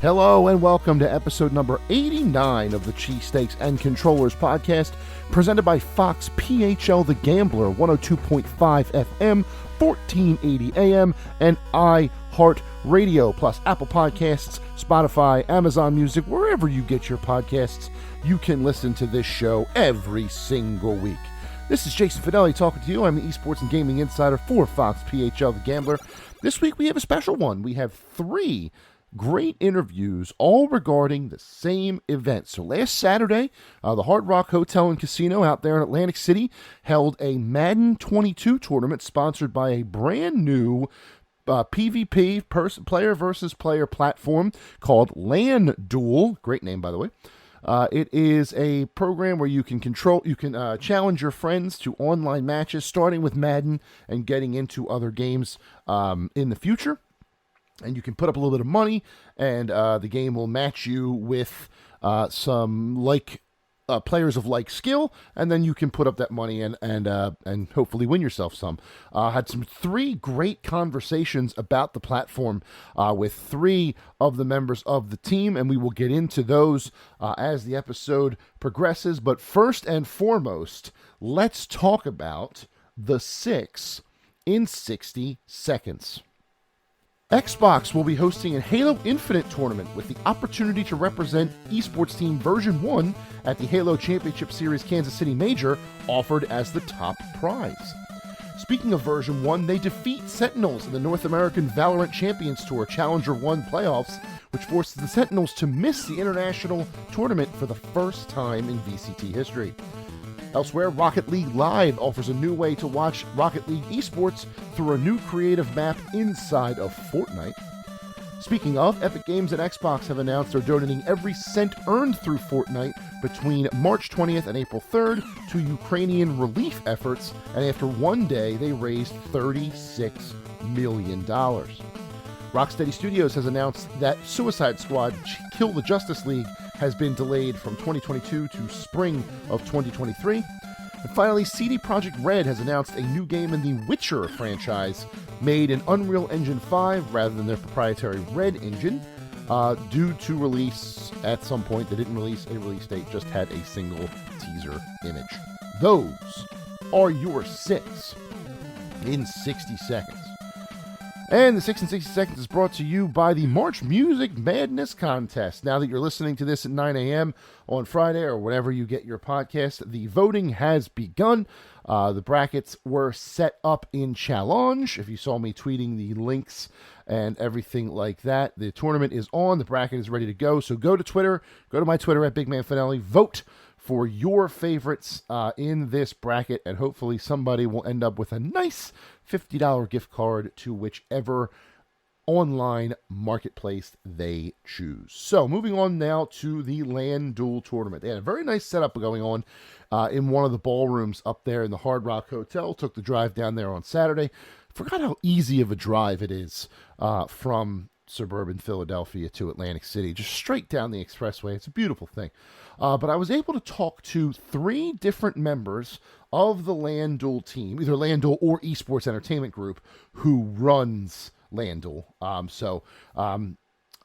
Hello and welcome to episode number 89 of the Cheesesteaks and Controllers podcast, presented by Fox PHL The Gambler, 102.5 FM, 1480 AM, and iHeartRadio, plus Apple Podcasts, Spotify, Amazon Music, wherever you get your podcasts. You can listen to this show every single week. This is Jason Fidelli talking to you. I'm the Esports and Gaming Insider for Fox PHL The Gambler. This week we have a special one. We have three great interviews, all regarding the same event. So last Saturday, the Hard Rock Hotel and Casino out there in Atlantic City held a Madden 22 tournament sponsored by a brand new PvP, player versus player platform called Landuel. Great name, by the way. It is a program where you can challenge your friends to online matches, starting with Madden and getting into other games in the future. And you can put up a little bit of money, and the game will match you with some players of like skill, and then you can put up that money and hopefully win yourself some. Had three great conversations about the platform with three of the members of the team, and we will get into those as the episode progresses. But first and foremost, let's talk about the 6 in 60 seconds. Xbox will be hosting a Halo Infinite tournament with the opportunity to represent Esports Team Version 1 at the Halo Championship Series Kansas City Major, offered as the top prize. Speaking of Version 1, they defeat Sentinels in the North American Valorant Champions Tour Challenger 1 playoffs, which forces the Sentinels to miss the international tournament for the first time in VCT history. Elsewhere, Rocket League Live offers a new way to watch Rocket League esports through a new creative map inside of Fortnite. Speaking of, Epic Games and Xbox have announced they're donating every cent earned through Fortnite between March 20th and April 3rd to Ukrainian relief efforts, and after one day, they raised $36 million. Rocksteady Studios has announced that Suicide Squad Kill the Justice League has been delayed from 2022 to spring of 2023. And finally, CD Projekt Red has announced a new game in the Witcher franchise made in Unreal Engine 5 rather than their proprietary Red engine, due to release at some point. They didn't release a release date, just had a single teaser image. Those are your 6 in 60 seconds. And the 6 in 60 seconds is brought to you by the March Music Madness Contest. Now that you're listening to this at 9 a.m. on Friday or whenever you get your podcast, the voting has begun. The brackets were set up in Challenge. If you saw me tweeting the links and everything like that, the tournament is on. The bracket is ready to go. So go to Twitter. Go to my Twitter at BigManFinelli. Vote for your favorites in this bracket, and hopefully somebody will end up with a nice $50 gift card to whichever online marketplace they choose. So moving on now to the Landuel tournament. They had a very nice setup going on in one of the ballrooms up there in the Hard Rock Hotel. Took the drive down there on Saturday. Forgot how easy of a drive it is from suburban Philadelphia to Atlantic City, just straight down the expressway. It's a beautiful thing. But I was able to talk to three different members of the Landuel team, either Landuel or Esports Entertainment Group, who runs Landuel.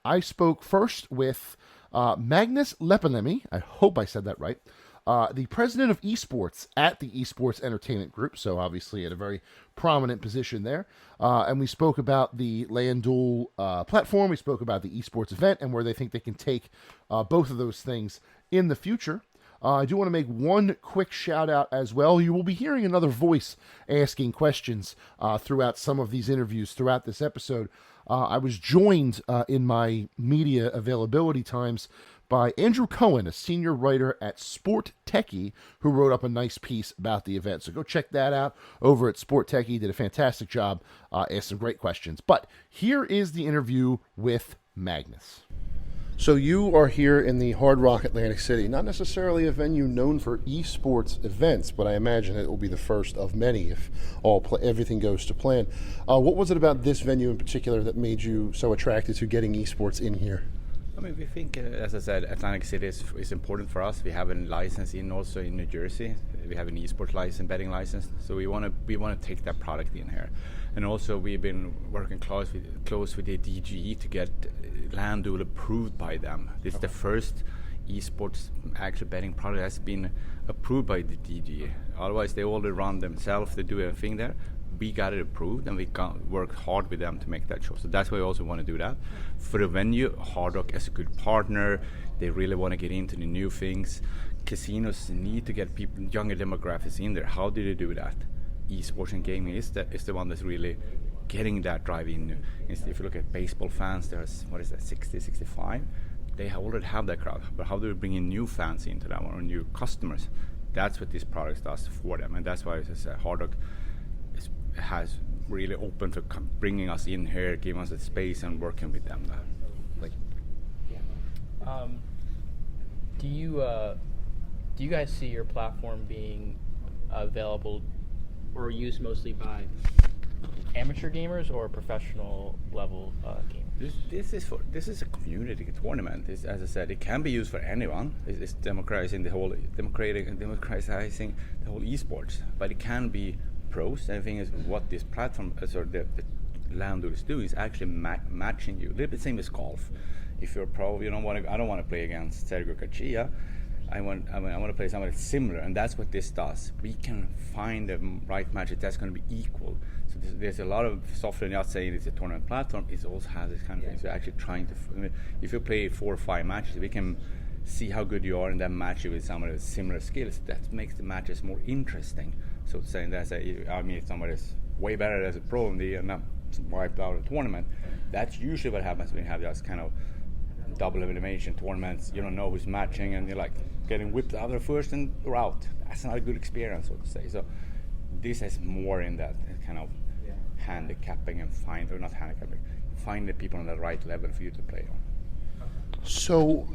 I spoke first with Magnus Leppäniemi. I hope I said that right. The president of esports at the Esports Entertainment Group, so obviously at a very prominent position there. And we spoke about the Landuel platform. We spoke about the esports event and where they think they can take both of those things in the future. I do want to make one quick shout out as well. You will be hearing another voice asking questions throughout some of these interviews throughout this episode. I was joined in my media availability times by Andrew Cohen, a senior writer at Sport Techie, who wrote up a nice piece about the event. So go check that out over at Sport Techie. Did a fantastic job, asked some great questions. But here is the interview with Magnus. So you are here in the Hard Rock Atlantic City, not necessarily a venue known for esports events, but I imagine it will be the first of many if everything goes to plan. What was it about this venue in particular that made you so attracted to getting esports in here? I mean, we think, as I said, Atlantic City is important for us. We have a license also in New Jersey. We have an esports license, betting license. So we want to take that product in here. And also we've been working close with the DGE to get Landuel approved by them. This is the first esports actual betting product that's been approved by the DGE. Otherwise, they already run themselves. They do everything there. We got it approved, and we worked hard with them to make that show. So that's why we also want to do that. For the venue, Hard Rock is a good partner. They really want to get into the new things. Casinos need to get people, younger demographics in there. How do they do that? Esports and gaming is the one that's really getting that drive in. If you look at baseball fans, there's, 60, 65? They already have that crowd. But how do we bring in new fans into that one, or new customers? That's what this product does for them. And that's why it's Hard Rock has really opened to bringing us in here, giving us the space and working with them. Do you guys see your platform being available or used mostly by amateur gamers or professional level gamers? This is a community tournament. As I said, it can be used for anyone. It's democratizing the whole esports, but it can be pros. And the thing is, what this platform, the Landuel is doing, is actually matching you. A little bit same as golf. If you're a pro, I don't want to play against Sergio Garcia. I want to play somebody similar, and that's what this does. We can find the right match that's going to be equal. So there's a lot of software not saying it's a tournament platform. It also has this kind of thing. So actually trying to, if you play 4 or 5 matches, we can see how good you are and then match you with somebody with similar skills. That makes the matches more interesting. So saying that, if somebody's way better as a pro and they're not wiped out of a tournament, that's usually what happens when you have those kind of double elimination tournaments. You don't know who's matching, and you're like getting whipped out of first and you're out. That's not a good experience, so to say. So this has more in that kind of handicapping and find the people on the right level for you to play on. So,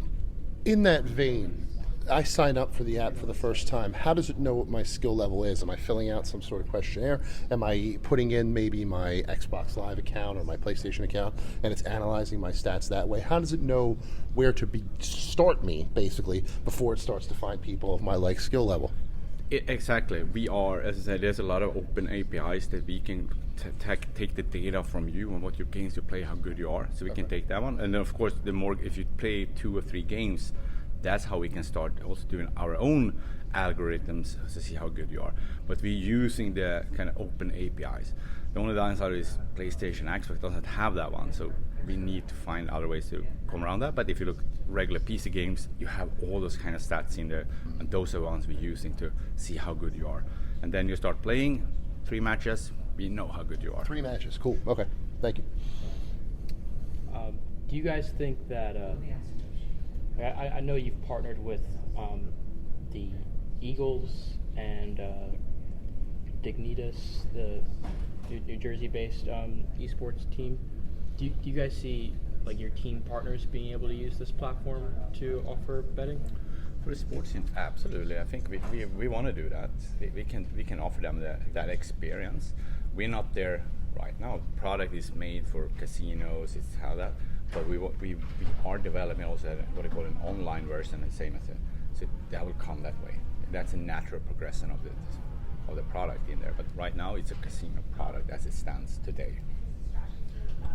in that vein, I sign up for the app for the first time. How does it know what my skill level is? Am I filling out some sort of questionnaire? Am I putting in maybe my Xbox Live account or my PlayStation account, and it's analyzing my stats that way? How does it know where to start me, basically, before it starts to find people of my skill level? Exactly. We are, as I said, there's a lot of open APIs that we can take the data from you and what your games you play, how good you are. So we can take that one. And then, of course, the more, if you play 2 or 3 games, that's how we can start also doing our own algorithms to see how good you are. But we're using the kind of open APIs. The only downside is PlayStation Xbox doesn't have that one, so we need to find other ways to come around that. But if you look regular PC games, you have all those kind of stats in there, and those are the ones we're using to see how good you are. And then you start playing 3 matches, we know how good you are. 3 matches, cool. Okay, thank you. Do you guys think that I know you've partnered with the Eagles and Dignitas, the New Jersey-based esports team. Do you guys see your team partners being able to use this platform to offer betting? For the sports team, absolutely. I think we want to do that. We can offer them that experience. We're not there right now. The product is made for casinos. It's how that. But we are developing also what I call an online version, the same as it. So that will come that way. That's a natural progression of the product in there. But right now, it's a casino product as it stands today.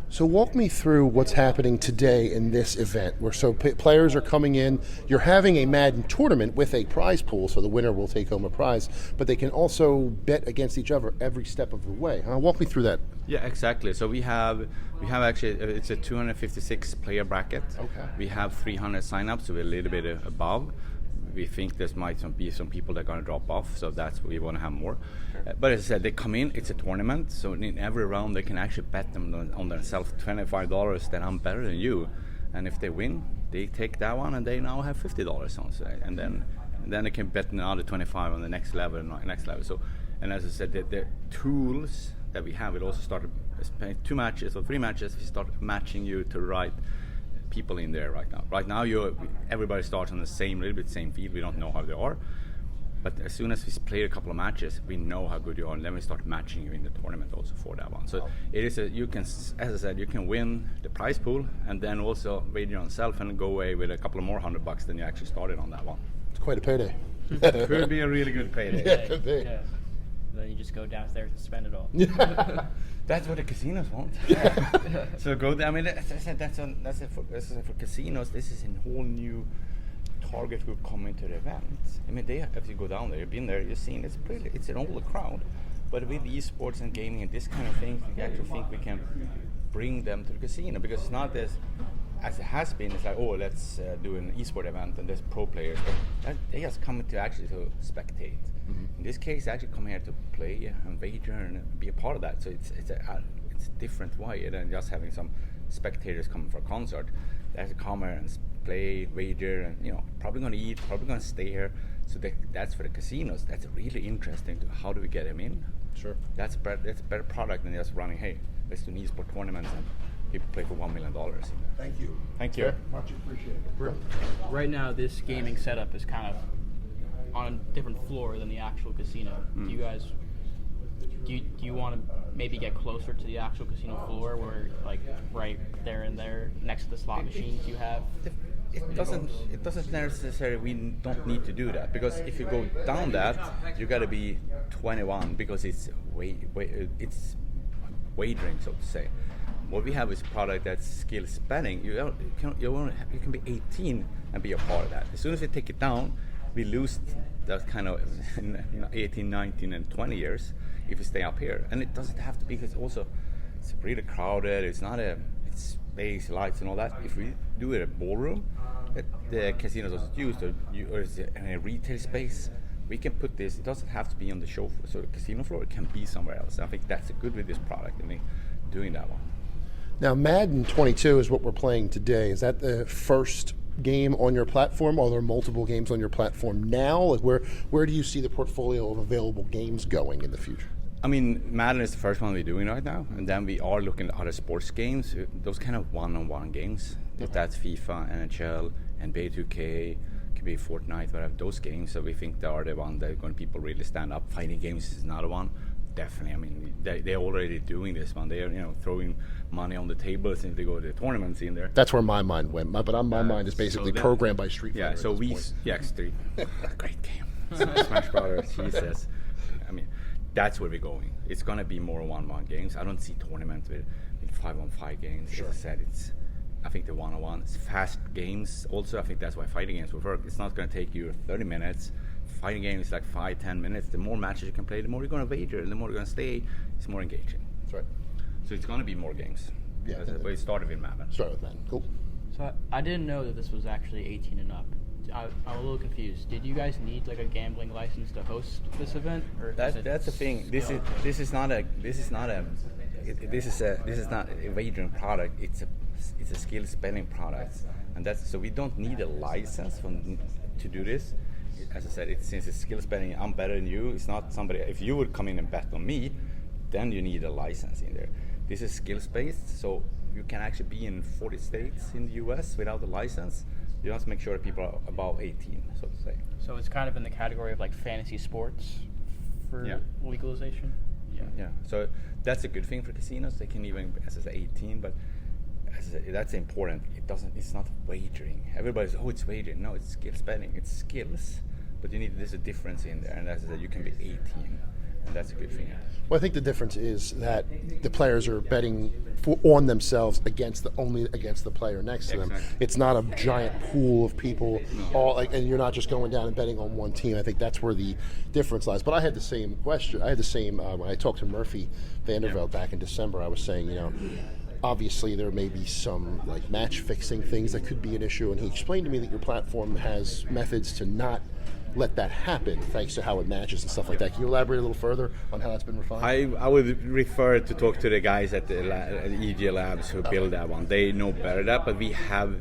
So walk me through what's happening today in this event, where players are coming in. You're having a Madden tournament with a prize pool, so the winner will take home a prize. But they can also bet against each other every step of the way. Walk me through that. Yeah, exactly. So we have actually it's a 256 player bracket. Okay. We have 300 signups, so we're a little bit above. We think there might be some people that are going to drop off, so that's what we want to have more. Sure. But as I said, they come in, it's a tournament, so in every round they can actually bet them on themselves $25 that I'm better than you. And if they win, they take that one and they now have $50 on say. And then they can bet another 25 on the next level. So, and as I said, the tools that we have, it also started 2 matches or 3 matches, we start matching you to the right people in there right now. Right now, everybody starts on the little bit same field. We don't know how they are. But as soon as we play a couple of matches, we know how good you are, and then we start matching you in the tournament also for that one. So it is you can, as I said, you can win the prize pool and then also wager on yourself and go away with a couple of more $100 than you actually started on that one. It's quite a payday. Could be a really good payday. Yeah, it could be. Yeah. Then you just go downstairs and spend it all. That's what the casinos want. So go there. I mean, as I said, that's for casinos. This is a whole new target group coming to the event. I mean, if you go down there, you've been there, you've seen it's an older crowd. But with esports and gaming and this kind of thing, we actually think we can bring them to the casino, because it's not as it has been. It's like, oh, let's do an esport event and there's pro players. But they just come to actually to spectate. In this case, actually come here to play and wager and be a part of that. So it's a different way than just having some spectators coming for a concert. They have to come here and play, wager, and probably going to eat, probably going to stay here. So that's for the casinos. That's really interesting. How do we get them in? Sure. That's a better product than just running. Hey, let's do an esport tournament and people play for $1 million. Thank you. Thank you. Sure. Much appreciated. Right now, this gaming setup is kind of on a different floor than the actual casino. Do you guys, do you want to maybe get closer to the actual casino floor, where like right there and there next to the slot machines you have? It doesn't necessarily. We don't need to do that, because if you go down that, you got to be 21, because it's it's wagering, so to say. What we have is a product that's skill betting. You can be 18 and be a part of that. As soon as we take it down, we lose that kind of 18, 19, and 20 years if we stay up here. And it doesn't have to be, because also it's really crowded. It's space, lights, and all that. If we do it at a ballroom that the casinos also used, or is it in a retail space, we can put this. It doesn't have to be on the show floor, so the casino floor. It can be somewhere else. I think that's good with this product. I mean, doing that one. Now, Madden 22 is what we're playing today. Is that the first game on your platform? Are there multiple games on your platform now? Like where do you see the portfolio of available games going in the future? I mean, Madden is the first one we're doing right now, and then we are looking at other sports games, those kind of one-on-one games. If that's FIFA, NHL, NBA 2K, could be Fortnite, whatever, those games. So we think they are the one that are going to people really stand up. Fighting games is another one. Definitely. I mean, they're already doing this one. They're throwing money on the table since they go to the tournaments in there. That's where my mind went. My mind is basically programmed by Street Fighter. Yeah. So Street. Great game. Smash Brothers. Jesus. I mean, that's where we're going. It's going to be more one-on-one games. I don't see tournaments with 5-on-5 games. Sure. As I said, I think the one-on-one, it's fast games. Also, I think that's why fighting games will work. It's not going to take you 30 minutes. Fighting game is like 5-10 minutes. The more matches you can play, the more you're going to wager, and the more you're going to stay. It's more engaging. That's right. So it's going to be more games. Yeah. We started with Madden. Cool. So I didn't know that this was actually 18 and up. I'm a little confused. Did you guys need like a gambling license to host this event, or that's the thing. This is not a wagering product. It's a skill betting product, and so we don't need a license to do this. As I said, since it's skills betting, I'm better than you. It's not somebody. If you would come in and bet on me, then you need a license in there. This is skills based, so you can actually be in 40 states in the U.S. without a license. You have to make sure that people are above 18, so to say. So it's kind of in the category of like fantasy sports for legalization. Yeah. So that's a good thing for casinos. They can even, as I said, 18, but that's important. It's not wagering. Everybody's, it's wagering. No, it's skills betting. It's skills, but there's a difference in there, and as I said, you can be 18, and that's a good thing. Well, I think the difference is that the players are betting on themselves against the player next to them. Exactly. It's not a giant pool of people, and you're not just going down and betting on one team. I think that's where the difference lies. But I had the same question. I had the same when I talked to Murphy Vanderveld back in December. I was saying, obviously there may be some like match fixing things that could be an issue, and he explained to me that your platform has methods to not let that happen thanks to how it matches and stuff like that. Can you elaborate a little further on how that's been refined? I would refer to talk to the guys at the EEG Labs who build that one. They know better that, but we have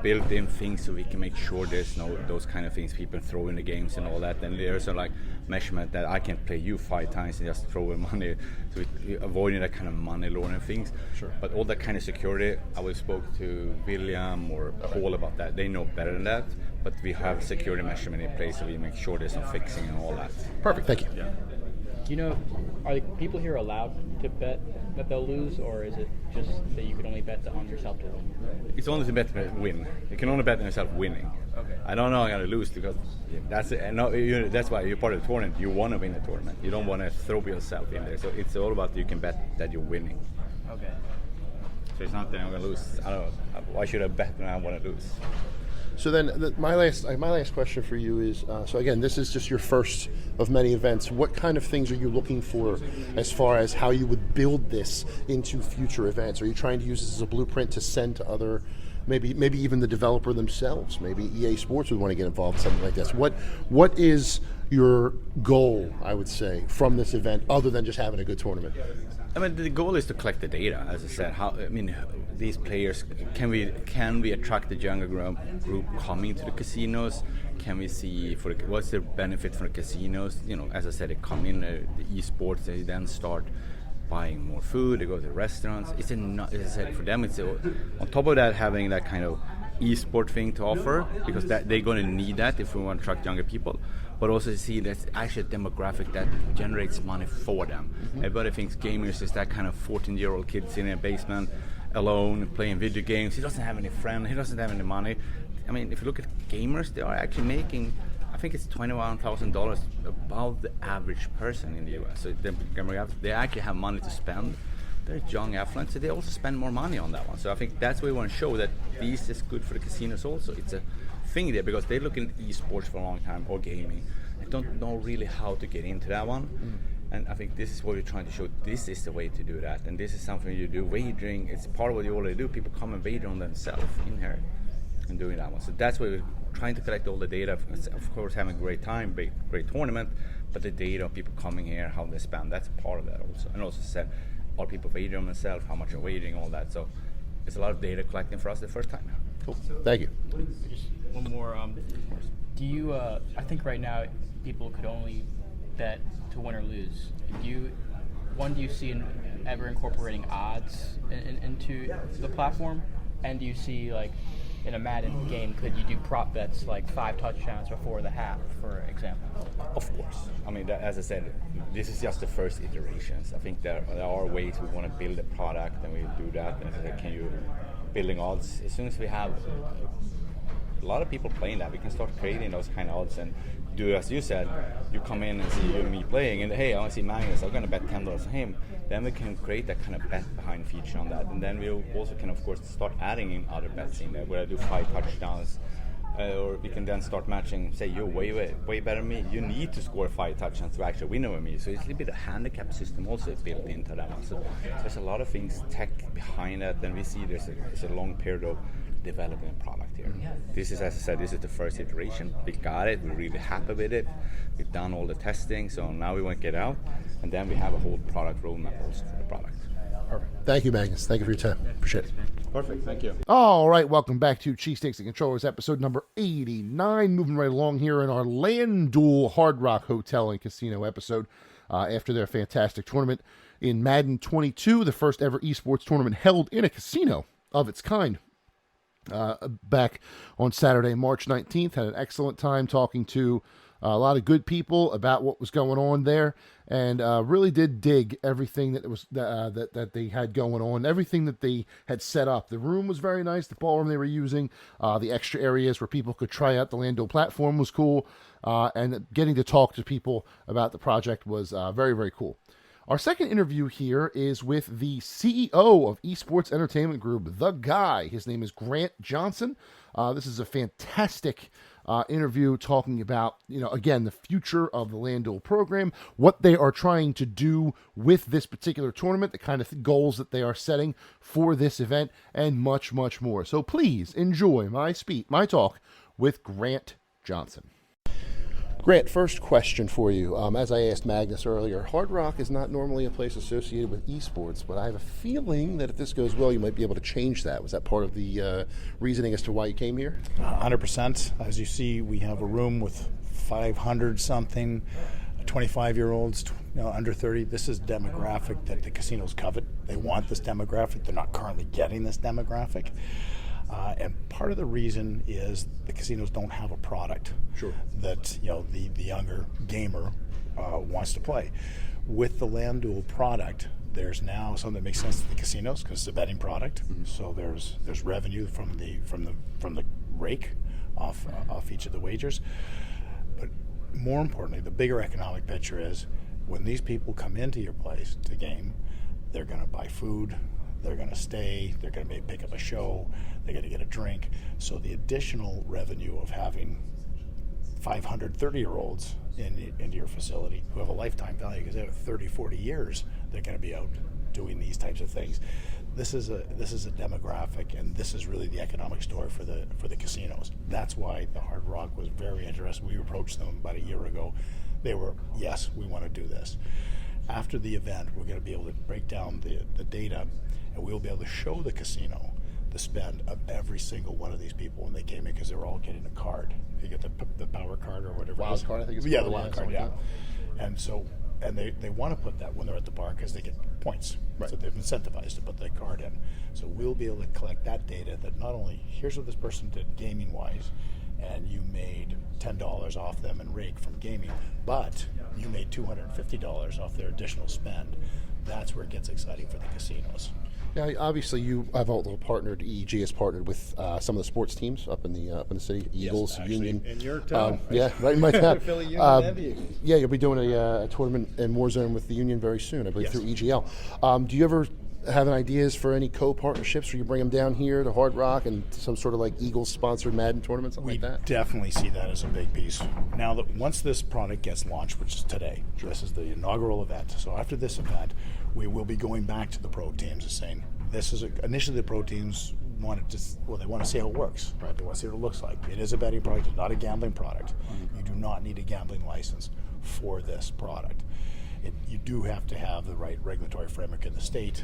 built-in things so we can make sure there's no those kind of things people throw in the games and all that. And there's a like measurement that I can play you 5 times and just throw in money, so avoiding that kind of money laundering things. Sure. But all that kind of security, I spoke to William or Paul about that. They know better than that. But we have security measurement in place, so we make sure there's no fixing and all that. Perfect. Thank you. Yeah. Do you know, are the people here allowed to bet that they'll lose, or is it just that you can only bet on yourself to win? It's only to bet to win. You can only bet on yourself winning. Okay. I don't know I'm going to lose because that's it. And that's why you're part of the tournament. You want to win the tournament. You don't want to throw yourself in there. So it's all about you can bet that you're winning. Okay. So it's not that I'm going to lose. I don't know. Why should I bet when I want to lose? So then, my last question for you is: so again, this is just your first of many events. What kind of things are you looking for as far as how you would build this into future events? Are you trying to use this as a blueprint to send to other, maybe even the developer themselves? Maybe EA Sports would want to get involved in something like this. What is your goal, I would say, from this event, other than just having a good tournament? I mean, the goal is to collect the data. As I said, these players, can we attract the younger group coming to the casinos? Can we see what's the benefit for the casinos? As I said, they come in the esports, they then start buying more food. They go to the restaurants. As I said, for them, it's on top of that having that kind of esport thing to offer, because they're going to need that if we want to attract younger people. But also see that's actually a demographic that generates money for them. Mm-hmm. Everybody thinks gamers is that kind of 14-year-old kid sitting in a basement alone playing video games. He doesn't have any friends. He doesn't have any money. I mean, if you look at gamers, they are actually making, I think it's $21,000 above the average person in the US. So they actually have money to spend. They're young, affluent, so they also spend more money on that one. So I think that's what we want to show, that this is good for the casinos also. It's a thing there because they're looking at esports for a long time, or gaming. I don't know really how to get into that one. And I think this is what we're trying to show. This is the way to do that, and this is something you do. Wagering, it's part of what you already do. People come and wager on themselves in here and doing that one. So that's why we're trying to collect all the data. Of course, having a great time, great tournament, but the data of people coming here, how they spend, that's part of that also. And also said, are people wagering on themselves, how much are wagering, all that. So it's a lot of data collecting for us the first time. Cool. Thank you. Just one more. Do you? I think right now people could only bet to win or lose. Do you see ever incorporating odds into the platform? And do you see, like, in a Madden game, could you do prop bets like 5 touchdowns before the half, for example? Of course. I mean, as I said, this is just the first iterations. I think there are ways we want to build a product, and we do that. And as I said, can you building odds? As soon as we have a lot of people playing that, we can start creating those kind of odds and do as you said. You come in and see you and me playing, and hey, I want to see Magnus, I'm going to bet $10 on him. Then we can create that kind of bet behind feature on that, and then we also can of course start adding in other bets in there where I do 5 touchdowns, or we can then start matching. Say you're way better than me. You need to score 5 touchdowns to actually win over me. So it's a little bit of handicap system also built into that one. So there's a lot of things tech behind that. Then we see there's a long period of developing a product here. This is, as I said, this is the first iteration. We got it. We're really happy with it. We've done all the testing. So now we want to get out, and then we have a whole product roadmap also for the product. Perfect. Thank you, Magnus. Thank you for your time. Appreciate it. Perfect. Thank you. All right. Welcome back to Cheesesteaks and Controllers, episode number 89. Moving right along here in our Landuel Hard Rock Hotel and Casino episode after their fantastic tournament in Madden 22, the first ever esports tournament held in a casino of its kind. Back on Saturday, March 19th, had an excellent time talking to a lot of good people about what was going on there, and really did dig everything that was that they had going on, everything that they had set up. The room was very nice. The ballroom they were using, the extra areas where people could try out the Landuel platform was cool, and getting to talk to people about the project was very, very cool. Our second interview here is with the CEO of Esports Entertainment Group, the guy. His name is Grant Johnson. This is a fantastic interview talking about, again, the future of the Landuel program, what they are trying to do with this particular tournament, the kind of goals that they are setting for this event, and much, much more. So please enjoy my talk with Grant Johnson. Grant, first question for you. As I asked Magnus earlier, Hard Rock is not normally a place associated with esports, but I have a feeling that if this goes well, you might be able to change that. Was that part of the reasoning as to why you came here? 100%. As you see, we have a room with 500-something 25-year-olds, under 30. This is demographic that the casinos covet. They want this demographic. They're not currently getting this demographic. And part of the reason is the casinos don't have a product that the younger gamer wants to play. With the Landuel product, there's now something that makes sense to the casinos because it's a betting product. So there's revenue from the rake off each of the wagers. But more importantly, the bigger economic picture is when these people come into your place to game, they're going to buy food. They're going to stay, they're going to pick up a show, they're going to get a drink. So the additional revenue of having 500 30-year-olds into your facility who have a lifetime value because they have 30, 40 years, they're going to be out doing these types of things. This is a demographic, and this is really the economic story for the casinos. That's why the Hard Rock was very interested. We approached them about a year ago. They were, yes, we want to do this. After the event, we're going to be able to break down the data, and we'll be able to show the casino the spend of every single one of these people when they came in because they were all getting a card. You get the power card or whatever. Wild card, I think it's called. The wild card, yeah. And so, and they want to put that when they're at the bar because they get points. Right. So they've incentivized to put that card in. So we'll be able to collect that data that not only, here's what this person did gaming-wise, and you made $10 off them in rake from gaming, but you made $250 off their additional spend. That's where it gets exciting for the casinos. Now, obviously, you have a little partnered. EEG has partnered with some of the sports teams up in the city. Eagles, yes, Union. In your town. Yeah, right in my town. Philly Union and Eagles. Yeah, you'll be doing a tournament in Warzone with the Union very soon, I believe, through EGL. Do you ever have ideas for any co-partnerships where you bring them down here to Hard Rock and some sort of like Eagles-sponsored Madden tournament, something like that? We definitely see that as a big piece. Now, that once this product gets launched, which is today, this is the inaugural event. So after this event, we will be going back to the pro teams and saying, initially the pro teams wanted to, they want to see how it works, right? They want to see what it looks like. It is a betting product, it's not a gambling product. You do not need a gambling license for this product. You do have to have the right regulatory framework in the state.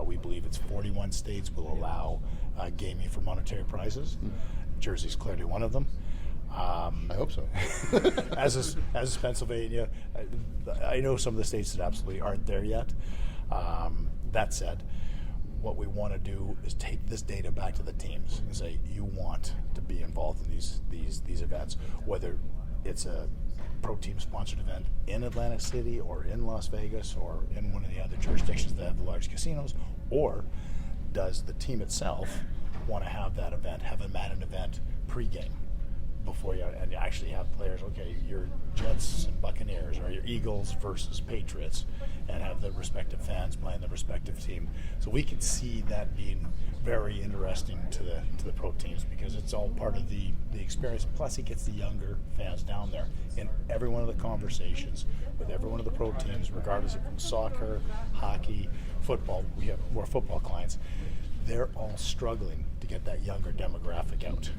We believe it's 41 states will allow gaming for monetary prizes. Jersey's clearly one of them. I hope so. as is Pennsylvania. I know some of the states that absolutely aren't there yet. That said, what we want to do is take this data back to the teams and say, you want to be involved in these events, whether it's a pro team sponsored event in Atlantic City or in Las Vegas or in one of the other jurisdictions that have the large casinos, or does the team itself want to have that event, have a Madden event pregame before you actually have players, okay, your Jets and Buccaneers or your Eagles versus Patriots, and have the respective fans playing the respective team. So we could see that being very interesting to the pro teams because it's all part of the experience. Plus, it gets the younger fans down there in every one of the conversations with every one of the pro teams, regardless of from soccer, hockey, football. We have more football clients. They're all struggling to get that younger demographic out.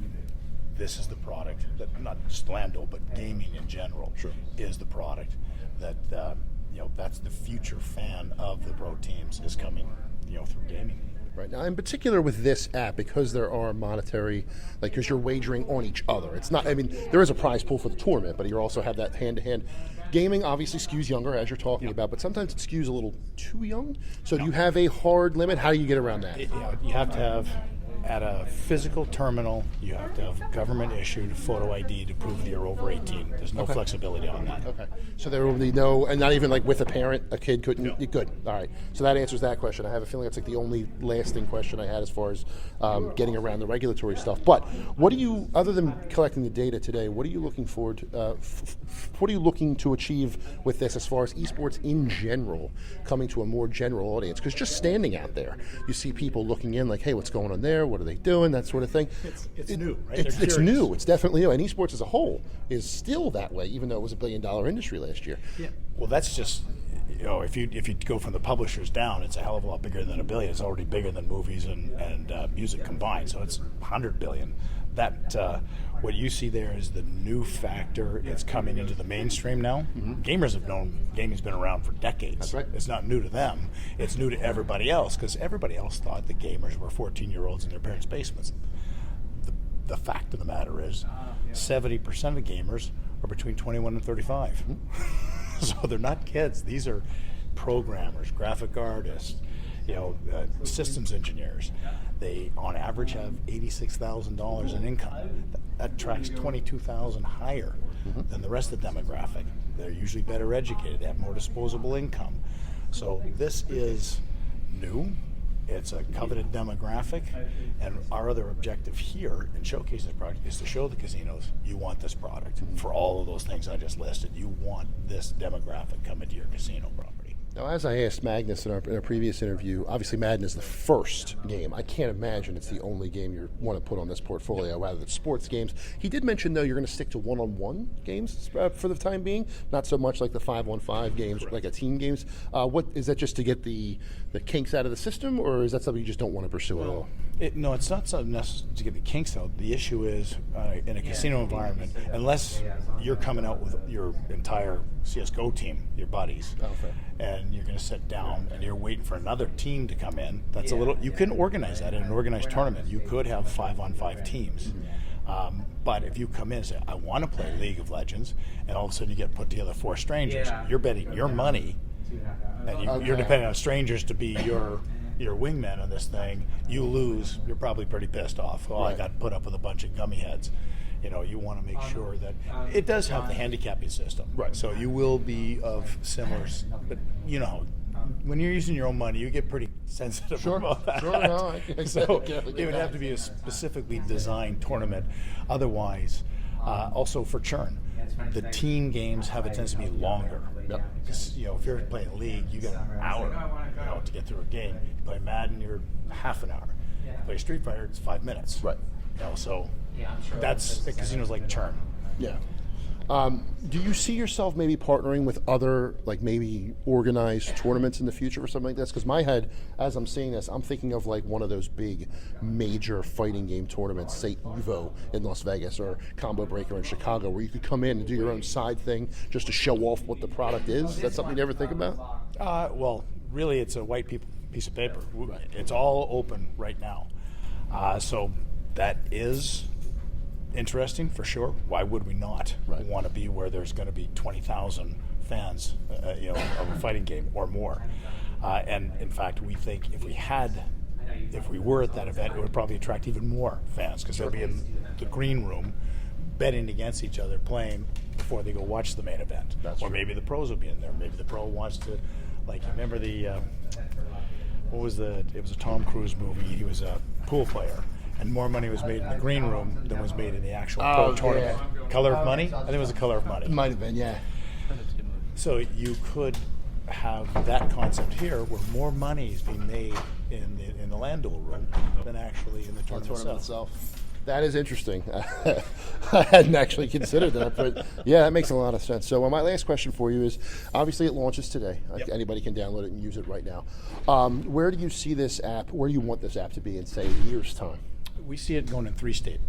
This is the product that, not just Landuel, but gaming in general, is the product that that's the future fan of the pro teams is coming, through gaming. Right now, in particular with this app, because there are monetary, because you're wagering on each other. It's not. I mean, there is a prize pool for the tournament, but you also have that hand-to-hand. Gaming obviously skews younger, as you're talking about, but sometimes it skews a little too young. So do you have a hard limit? How do you get around that? You have to have, at a physical terminal, you have to have government-issued photo ID to prove that you're over 18. There's no flexibility on that. Okay. So there will be no, and not even like with a parent, a kid couldn't? No. Good. All right. So that answers that question. I have a feeling that's like the only lasting question I had as far as getting around the regulatory stuff. But what do you, other than collecting the data today, what are you looking forward to, what are you looking to achieve with this as far as esports in general, coming to a more general audience? Because just standing out there, you see people looking in like, hey, what's going on there? What are they doing? That sort of thing. It's new, right? It's new. It's definitely new. And esports as a whole is still that way, even though it was $1 billion industry last year. Yeah. Well, that's just, if you go from the publishers down, it's a hell of a lot bigger than $1 billion. It's already bigger than movies and music combined. So it's $100 billion. That What you see there is the new factor. It's coming into the mainstream now. Gamers have known gaming's been around for decades. That's right. It's not new to them. It's new to everybody else, because everybody else thought that gamers were 14-year-olds in their parents' basements. The fact of the matter is 70% of gamers are between 21 and 35. So they're not kids. These are programmers, graphic artists, systems engineers. They, on average, have $86,000 in income. That tracks 22,000 higher than the rest of the demographic. They're usually better educated. They have more disposable income. So this is new. It's a coveted demographic, and our other objective here in showcasing this product is to show the casinos you want this product. For all of those things I just listed, you want this demographic coming to your casino property. Now, as I asked Magnus in our previous interview, obviously Madden is the first game. I can't imagine it's the only game you want to put on this portfolio rather than sports games. He did mention, though, you're going to stick to one-on-one games for the time being, not so much like the 5-on-5 games, like a team games. What is that, just to get the kinks out of the system, or is that something you just don't want to pursue at all? No, it's not so necessary to get the kinks out. The issue is in a casino environment, unless you're coming out with your entire CSGO team, your buddies, and you're going to sit down and you're waiting for another team to come in. That's a little. You can organize that in an organized tournament. You could have 5-on-5 teams. But if you come in and say, I want to play League of Legends, and all of a sudden you get put together 4 strangers, you're betting your money, and you're depending on strangers to be your wingman on this thing. You lose, you're probably pretty pissed off. I got put up with a bunch of gummy heads. You want to make sure that it does have the handicapping system. Right. So you will be of similar, but when you're using your own money, you get pretty sensitive about that. So it would have to be a specifically designed tournament. Otherwise, also for churn, the team games have a tendency to be longer. Because if you're playing League, you got an hour to get through a game. You play Madden, you're half an hour. You play Street Fighter, it's 5 minutes. Right. So that's casinos like churn. Yeah. Do you see yourself maybe partnering with other, like maybe organized tournaments in the future or something like this? Because my head, as I'm seeing this, I'm thinking of like one of those big major fighting game tournaments, say Evo in Las Vegas or Combo Breaker in Chicago, where you could come in and do your own side thing just to show off what the product is. Is that something you ever think about? Well, really, it's a white piece of paper. It's all open right now. So that is interesting for sure. Why would we not want to be where there's going to be 20,000 fans, of a fighting game or more? And in fact, we think if we were at that event, it would probably attract even more fans, because they'll be in the green room betting against each other, playing before they go watch the main event. Maybe the pros will be in there. Maybe the pro wants to, like, you remember it was a Tom Cruise movie. He was a pool player, and more money was made in the green room than was made in the actual pro tournament. Color of Money? I think it was The Color of Money. It might have been, yeah. So you could have that concept here, where more money is being made in the Landuel room than actually in the tournament itself. That is interesting. I hadn't actually considered that, but yeah, that makes a lot of sense. So my last question for you is, obviously it launches today. Anybody can download it and use it right now. Where do you see this app, where do you want this app to be in, say, a year's time? We see it going in 3 states.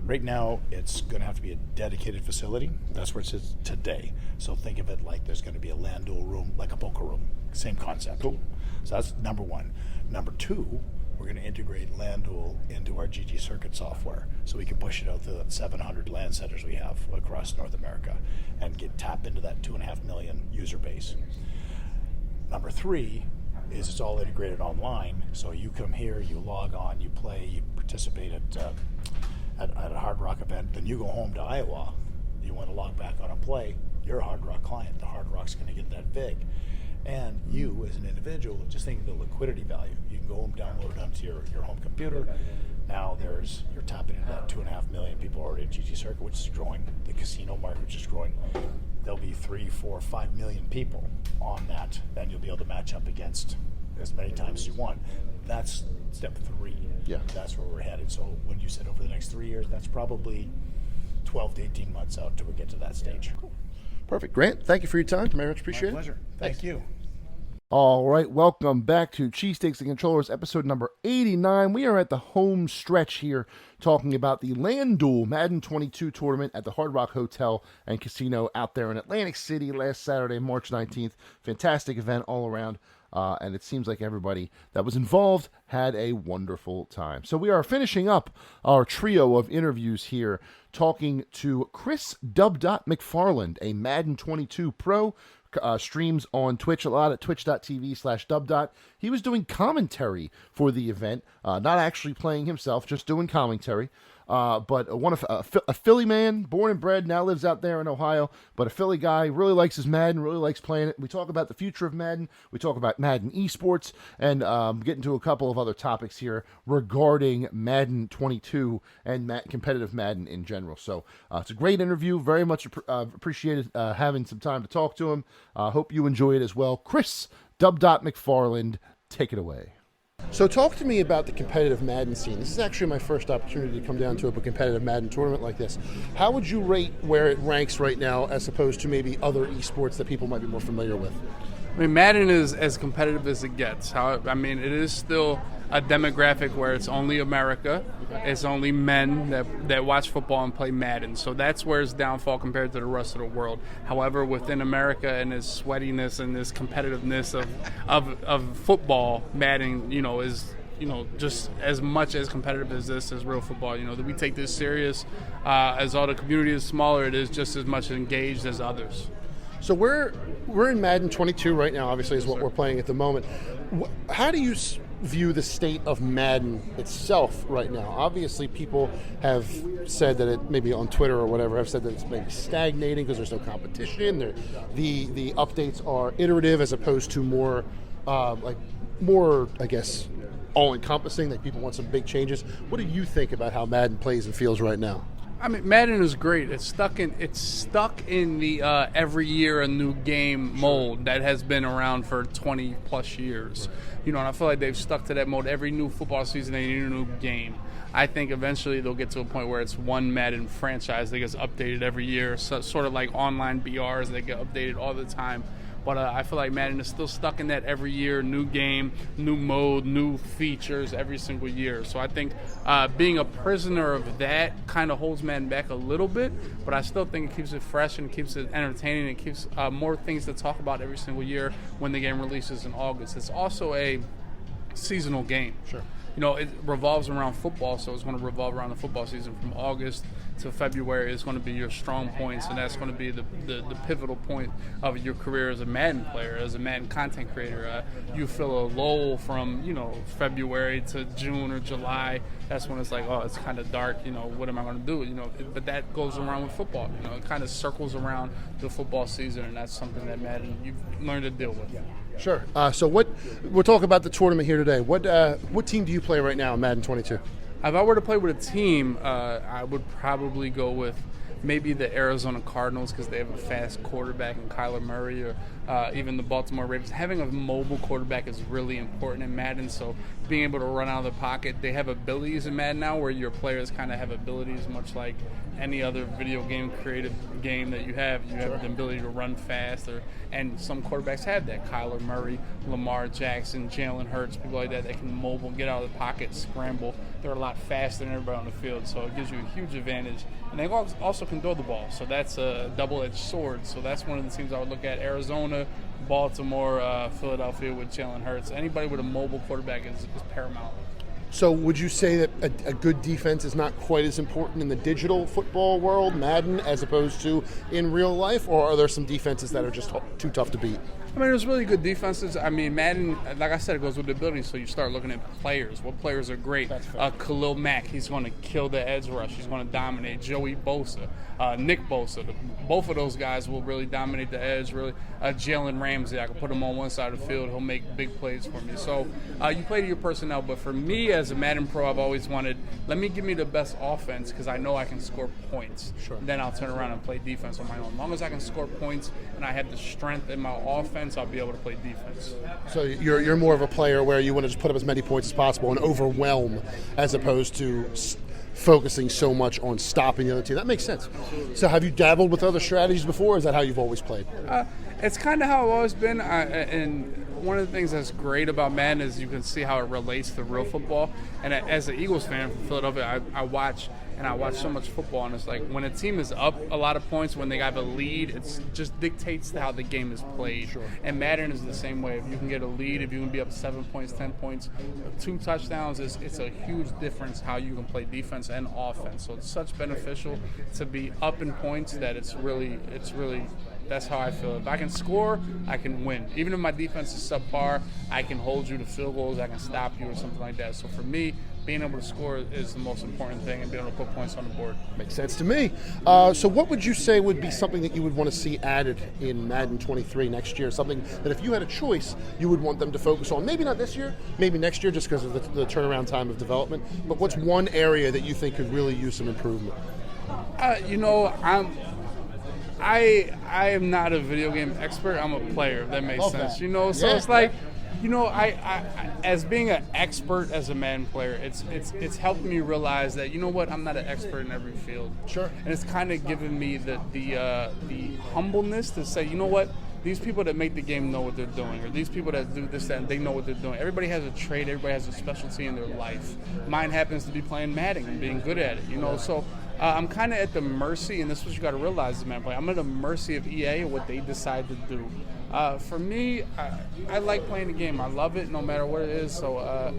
Right now, it's going to have to be a dedicated facility. That's where it sits today. So think of it like there's going to be a Landuel room, like a poker room. Same concept. Cool. So that's number 1. Number 2, we're going to integrate Landuel into our GG Circuit software, so we can push it out to the 700 LAN centers we have across North America and tap into that 2.5 million user base. Number 3 is it's all integrated online, so you come here, you log on, you play, you participate at a Hard Rock event, then you go home to Iowa, you want to log back on a play, you're a Hard Rock client, the Hard Rock's going to get that big. And you, as an individual, just think of the liquidity value. You can go home, download it onto your home computer. Now you're tapping into that 2.5 million people already at GG Circuit, which is growing. The casino market, which is growing. There'll be 3, 4, 5 million people on that, and you'll be able to match up against as many times as you want. That's step 3. Yeah. That's where we're headed. So when you said over the next 3 years, that's probably 12 to 18 months out till we get to that stage. Cool. Perfect. Grant, thank you for your time. Very much appreciate it. My pleasure. Thank you. All right, welcome back to Cheesesteaks and Controllers, episode number 89. We are at the home stretch here talking about the Landuel Madden 22 tournament at the Hard Rock Hotel and Casino out there in Atlantic City last Saturday, March 19th. Fantastic event all around, and it seems like everybody that was involved had a wonderful time. So we are finishing up our trio of interviews here, talking to Chris DubDot McFarland, a Madden 22 pro, streams on Twitch a lot at twitch.tv/dubdot. He was doing commentary for the event, not actually playing himself, just doing commentary. But a Philly man, born and bred, now lives out there in Ohio, but a Philly guy, really likes his Madden, really likes playing it. We talk about the future of Madden, we talk about Madden esports, and get into a couple of other topics here regarding Madden 22 and competitive Madden in general. So it's a great interview, very much appreciated having some time to talk to him. Hope you enjoy it as well. Chris DubDot McFarland, take it away. So talk to me about the competitive Madden scene. This is actually my first opportunity to come down to a competitive Madden tournament like this. How would you rate where it ranks right now as opposed to maybe other esports that people might be more familiar with? I mean, Madden is as competitive as it gets. I mean, it is still a demographic where it's only America. It's only men that watch football and play Madden. So that's where it's downfall compared to the rest of the world. However, within America and this sweatiness and this competitiveness of football, Madden, is just as much as competitive as this is real football. That we take this serious. As all the community is smaller, it is just as much engaged as others. So we're in Madden 22 right now, obviously, is what we're playing at the moment. How do you view the state of Madden itself right now? Obviously, people have said that it, maybe on Twitter or whatever, have said that it's maybe stagnating because there's no competition. The updates are iterative as opposed to more, I guess, all-encompassing, that people want some big changes. What do you think about how Madden plays and feels right now? I mean, Madden is great. It's stuck in the every year a new game mold that has been around for 20 plus years. And I feel like they've stuck to that mode. Every new football season, they need a new game. I think eventually they'll get to a point where it's one Madden franchise that gets updated every year, so, sort of like online BRs that get updated all the time. But I feel like Madden is still stuck in that every year, new game, new mode, new features every single year. So I think being a prisoner of that kind of holds Madden back a little bit, but I still think it keeps it fresh and keeps it entertaining and keeps more things to talk about every single year when the game releases in August. It's also a seasonal game. Sure. It revolves around football, so it's going to revolve around the football season from August to February. Is going to be your strong points, and that's going to be the pivotal point of your career as a Madden player, as a Madden content creator. You feel a lull from February to June or July. That's when it's like, oh, it's kind of dark. What am I going to do? But that goes around with football. It kind of circles around the football season, and that's something that Madden you've learned to deal with. Sure. So we'll talk about the tournament here today. What team do you play right now in Madden 22? If I were to play with a team, I would probably go with maybe the Arizona Cardinals because they have a fast quarterback in Kyler Murray, or even the Baltimore Ravens. Having a mobile quarterback is really important in Madden, so being able to run out of the pocket. They have abilities in Madden now where your players kind of have abilities much like any other video game creative game that you have. You have the ability to run fast, and some quarterbacks have that. Kyler Murray, Lamar Jackson, Jalen Hurts, people like that can mobile, get out of the pocket, scramble. They're a lot faster than everybody on the field, so it gives you a huge advantage. And they also can throw the ball, so that's a double-edged sword. So that's one of the teams I would look at. Arizona, Baltimore, Philadelphia with Jalen Hurts. Anybody with a mobile quarterback is paramount. So would you say that a good defense is not quite as important in the digital football world, Madden, as opposed to in real life, or are there some defenses that are just too tough to beat? I mean, there's really good defenses. I mean, Madden, like I said, it goes with the ability, so you start looking at players. What players are great? Khalil Mack, he's going to kill the edge rush. He's going to dominate. Joey Bosa, Nick Bosa, both of those guys will really dominate the edge. Really, Jalen Ramsey, I can put him on one side of the field. He'll make big plays for me. So you play to your personnel, but for me as a Madden pro, I've always wanted, give me the best offense because I know I can score points. Sure. Then I'll turn around and play defense on my own. As long as I can score points and I have the strength in my offense, I'll be able to play defense. So you're more of a player where you want to just put up as many points as possible and overwhelm as opposed to focusing so much on stopping the other team. That makes sense. So have you dabbled with other strategies before, or is that how you've always played? It's kind of how I've always been. And one of the things that's great about Madden is you can see how it relates to real football. And as an Eagles fan from Philadelphia, I watch so much football, and it's like when a team is up a lot of points, when they have a lead, it just dictates how the game is played. Sure. And Madden is the same way. If you can get a lead, if you can be up 7 points, 10 points, 2 touchdowns, it's a huge difference how you can play defense and offense. So it's such beneficial to be up in points that it's really that's how I feel. If I can score, I can win. Even if my defense is subpar, I can hold you to field goals, I can stop you or something like that. So for me, being able to score is the most important thing, and being able to put points on the board. Makes sense to me. So what would you say would be something that you would want to see added in Madden 23 next year? Something that if you had a choice, you would want them to focus on? Maybe not this year, maybe next year just because of the turnaround time of development. But what's one area that you think could really use some improvement? I am not a video game expert. I'm a player, if that makes sense. So it's like, I as being an expert as a Madden player, it's helped me realize that, I'm not an expert in every field. Sure. And it's kind of given me the humbleness to say, these people that make the game know what they're doing, or these people that do this, that, and they know what they're doing. Everybody has a trade, everybody has a specialty in their life. Mine happens to be playing Madden and being good at it, so I'm kind of at the mercy, and this is what you got to realize as a Madden player. I'm at the mercy of EA and what they decide to do. For me, I like playing the game. I love it no matter what it is, so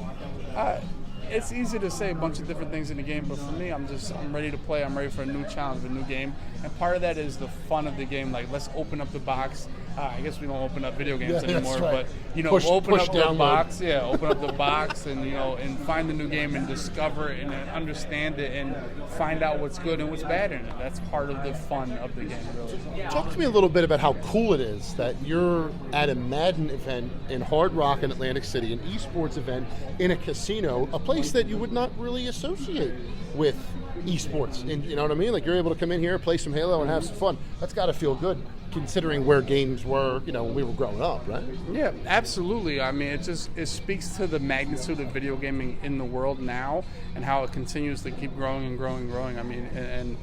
it's easy to say a bunch of different things in the game, but for me, I'm ready to play. I'm ready for a new challenge, a new game. And part of that is the fun of the game. Like, let's open up the box. I guess we don't open up video games anymore, right. but Push open up the download. box. Yeah, open up the box and and find the new game and discover it and understand it and find out what's good and what's bad in it. That's part of the fun of the game, really. Talk to me a little bit about how cool it is that you're at a Madden event in Hard Rock in Atlantic City, an esports event in a casino, a place that you would not really associate with esports. And you know what I mean? Like, you're able to come in here, play some Halo, and have some fun. That's got to feel good, considering where games were, when we were growing up, right? Yeah, absolutely. I mean, it speaks to the magnitude of video gaming in the world now and how it continues to keep growing and growing and growing. I mean, and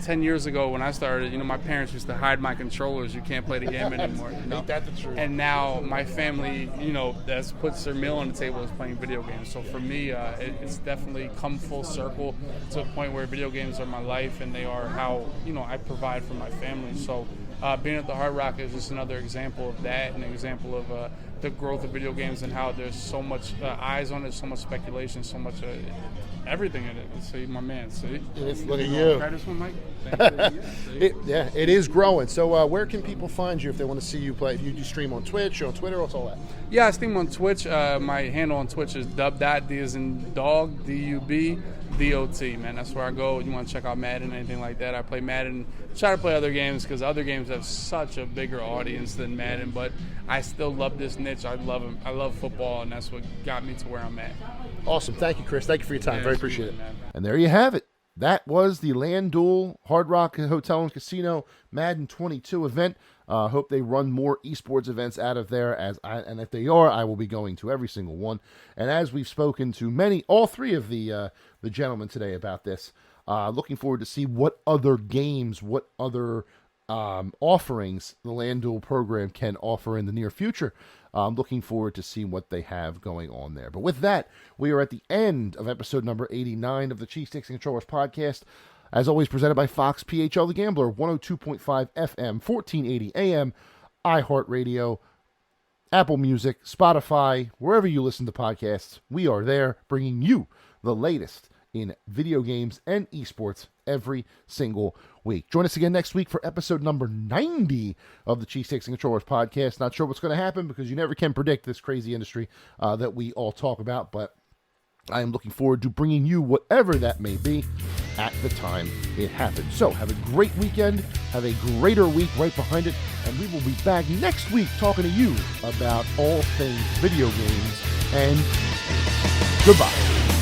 10 years ago when I started, my parents used to hide my controllers. You can't play the game anymore. Ain't that the truth? And now my family, that's puts their meal on the table is playing video games. So for me, it's definitely come full circle to a point where video games are my life and they are how, I provide for my family. So being at the Hard Rock is just another example of that, and an example of the growth of video games and how there's so much eyes on it, so much speculation, so much everything in it. See, my man, see? Look at you. Try this one, Mike? It is growing. So where can people find you if they want to see you play? If you stream on Twitch or on Twitter, what's all that? Yeah, I stream on Twitch. My handle on Twitch is DubDot, D as in dog, DUBDOT, man. That's where I go. You want to check out Madden, anything like that. I play Madden. Try to play other games because other games have such a bigger audience than Madden, but I still love this niche. I love them. I love football, and that's what got me to where I'm at. Awesome. Thank you, Chris. Thank you for your time. Yeah, Very appreciate it. man. And there you have it. That was the Landuel Hard Rock Hotel and Casino Madden 22 event. Hope they run more esports events out of there, and if they are, I will be going to every single one. And as we've spoken to all three of the gentlemen today about this, looking forward to see what other games, what other offerings the Landuel program can offer in the near future. I'm looking forward to see what they have going on there. But with that, we are at the end of episode number 89 of the Cheesesteaks and Controllers podcast. As always, presented by Fox PHL The Gambler, 102.5 FM, 1480 AM, iHeartRadio, Apple Music, Spotify, wherever you listen to podcasts, we are there bringing you the latest in video games and esports every single week. Join us again next week for episode number 90 of the Cheesesteaks and Controllers podcast. Not sure what's going to happen because you never can predict this crazy industry that we all talk about, but I am looking forward to bringing you whatever that may be at the time it happens. So have a great weekend, have a greater week right behind it, and we will be back next week talking to you about all things video games, and goodbye.